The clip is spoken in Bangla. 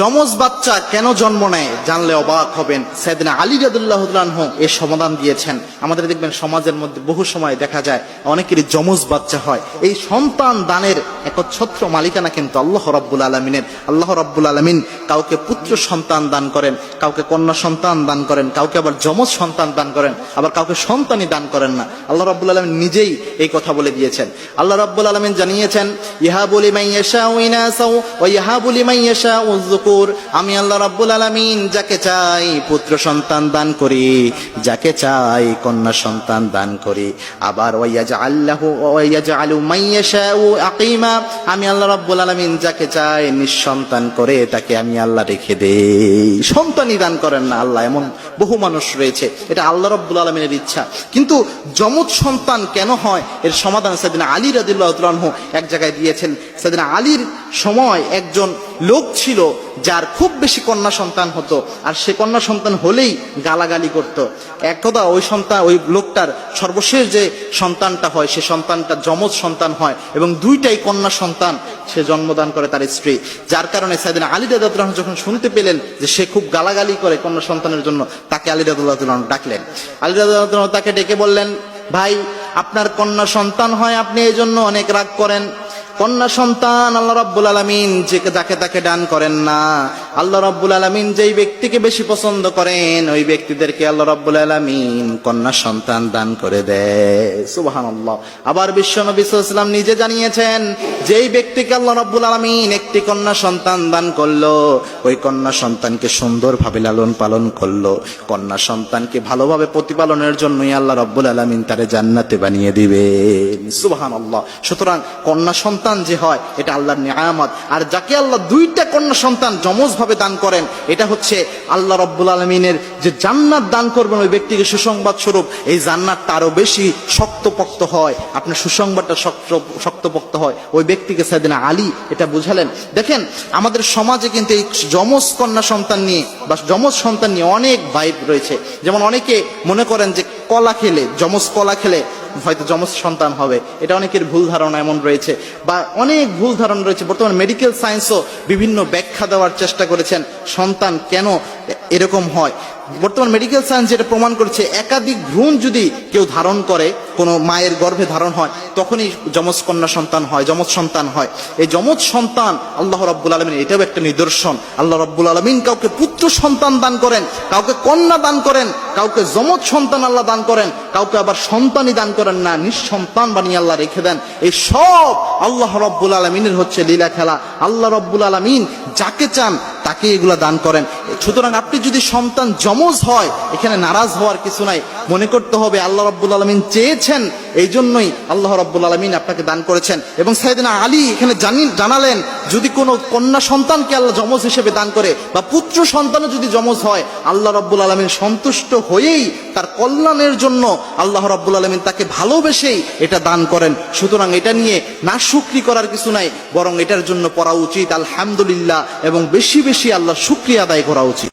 যমজ বাচ্চা কেন জন্ম নেয় জানলে অবাক হবেন। সাইয়েদনা আলী রাদিয়াল্লাহু তাআলা আনহু এর সমাধান দিয়েছেন। আমাদের দেখবেন সমাজের মধ্যে বহু সময় দেখা যায় অনেকেরই যমজ বাচ্চা হয়। এই সন্তান দানের একচ্ছত্র মালিকানা কিন্তু আল্লাহ রাব্বুল আলামিনের। আল্লাহ রাব্বুল আলামিন কাউকে পুত্র সন্তান দান করেন, কাউকে কন্যা সন্তান দান করেন, কাউকে আবার যমজ সন্তান দান করেন, আবার কাউকে সন্তানই দান করেন না। আল্লাহ রাব্বুল আলামিন নিজেই এই কথা বলে দিয়েছেন। আল্লাহ রাব্বুল আলামিন জানিয়েছেন, ইয়াহাবু লিমান ইয়াশাউ ইনাসাও ওয়া ইয়াহাবু লিমান ইয়াশাউ যুকুর। আমি আল্লাহ রাব্বুল আলামিন যাকে চাই পুত্র সন্তান দান করি, যাকে চাই কন্যা সন্তান দান করি। আবার ওয়া ইয়াজআলু মান ইয়াশাউ আকিমা। আমি আল্লাহ রাব্বুল আলামিন যাকে চাই নিঃসন্তান করে তাকে আমি আল্লাহ রেখে দেই। সন্তানই দান করেন না আল্লাহ, এমন বহু মানুষ রয়েছে। এটা আল্লাহ রাব্বুল আলামিনের ইচ্ছা। কিন্তু যমজ সন্তান কেন হয় এর সমাধান সাইয়েদনা আলী রাদিয়াল্লাহু তাআলা আনহু এক জায়গায় দিয়েছেন। সাইয়েদনা আলীর সময় একজন লোক ছিল যার খুব বেশি কন্যা সন্তান হতো, আর সে কন্যা সন্তান হলেই গালাগালি করত। একদা ওই লোকটার সর্বশেষ যে সন্তানটা হয় সে সন্তানটা যমজ সন্তান হয় এবং দুইটাই কন্যা সন্তান সে জন্মদান করে তার স্ত্রী। যার কারণে সাইয়েদনা আলী রাদিয়াল্লাহু আনহু যখন শুনতে পেলেন যে সে খুব গালাগালি করে কন্যা সন্তানের জন্য, তাকে আলী রাদিয়াল্লাহু আনহু ডাকলেন। আলী রাদিয়াল্লাহু আনহু তাকে ডেকে বললেন, ভাই, আপনার কন্যা সন্তান হয়, আপনি এই জন্য অনেক রাগ করেন। কন্যা সন্তান আল্লাহ রাব্বুল আলামিন যাকে তাকে দান করেন না। আল্লাহ রাব্বুল আলামিন যেই ব্যক্তিকে বেশি পছন্দ করেন ওই ব্যক্তিদেরকে আল্লাহ রাব্বুল আলামিন কন্যা সন্তান দান করে দেয়। সুবহানাল্লাহ। আবার বিশ্বনবী সাল্লাল্লাহু আলাইহি ওয়াসাল্লাম নিজে জানিয়েছেন, যেই ব্যক্তিকে আল্লাহ রাব্বুল আলামিন একটি কন্যা সন্তান দান করলো, ওই কন্যা সন্তানকে সুন্দরভাবে লালন পালন করলো, কন্যা সন্তানকে ভালোভাবে প্রতিপালনের জন্যই আল্লাহ রাব্বুল আলামিন তারে জান্নাতে বানিয়ে দিবেন। সুবহানাল্লাহ। সুতরাং কন্যা সন্তান যে হয় এটা আল্লাহর নিয়ামত। আর যাকে আল্লাহ দুইটা কন্যা সন্তান যমজ ভাবে দান করেন, এটা হচ্ছে আল্লাহ রাব্বুল আলামিনের যে জান্নাত দান করবেন ওই ব্যক্তিকে সুসংবাদ স্বরূপ। এই জান্নাতটা আরো বেশি শক্তপোক্ত হয়, আপনার সুসংবাদটা শক্তপোক্ত হয়। ওই ব্যক্তিকে সাইয়েদনা আলী এটা বুঝালেন। দেখেন, আমাদের সমাজে কিন্তু এই যমজ কন্যা সন্তান নিয়ে বা যমজ সন্তান নিয়ে অনেক ভাইব রয়েছে। যেমন অনেকে মনে করেন যে যমজ কলা খেলে হয়তো যমজ সন্তান হবে, এটা অনেকের ভুল ধারণা এমন রয়েছে, বা অনেক ভুল ধারণা রয়েছে। বর্তমান মেডিকেল সায়েন্সও বিভিন্ন ব্যাখ্যা দেওয়ার চেষ্টা করেছেন সন্তান কেন এরকম হয়। বর্তমান মেডিকেল সায়েন্স যেটা প্রমাণ করেছে, একাধিক ভ্রূণ যদি কেউ ধারণ করে, কোনো মায়ের গর্ভে ধারণ হয়, তখনই যমজ কন্যা সন্তান হয়, যমজ সন্তান হয়। এই যমজ সন্তান আল্লাহ রাব্বুল আলামিন এটাও একটা নিদর্শন। আল্লাহ রাব্বুল আলামিন কাউকে পুত্র সন্তান দান করেন, কাউকে কন্যা দান করেন, কাউকে যমজ সন্তান আল্লাহ দান করেন, কাউকে আবার সন্তানই দান করেন না, নিঃসন্তান বানিয়ে আল্লাহ রেখে দেন। এই সব আল্লাহ রাব্বুল আলামিনের হচ্ছে লীলা খেলা। আল্লাহ রাব্বুল আলামিন যাকে চান তাকে এগুলা দান করেন। সুতরাং আপনি যদি সন্তান যমজ হয়, এখানে নারাজ হওয়ার কিছু নাই। মনে করতে হবে আল্লাহ রাব্বুল আলামিন চেয়েছেন, এই জন্যই আল্লাহ রাব্বুল আলামিন আপনাকে দান করেছেন। এবং সাইয়েদনা আলী এখানে জানালেন, যদি কোনো কন্যা সন্তানকে আল্লাহ যমজ হিসেবে দান করে বা পুত্র সন্তানও যদি যমজ হয়, আল্লাহ রাব্বুল আলামিন সন্তুষ্ট হয়েই তার কল্যাণের জন্য আল্লাহ রাব্বুল আলামিন তাকে ভালোবেসেই এটা দান করেন। সুতরাং এটা নিয়ে নাশুকরি করার কিছু নাই, বরং এটার জন্য পড়া উচিত আলহামদুলিল্লাহ এবং বেশি বেশি আল্লাহর শুকরিয়া আদায় করা উচিত।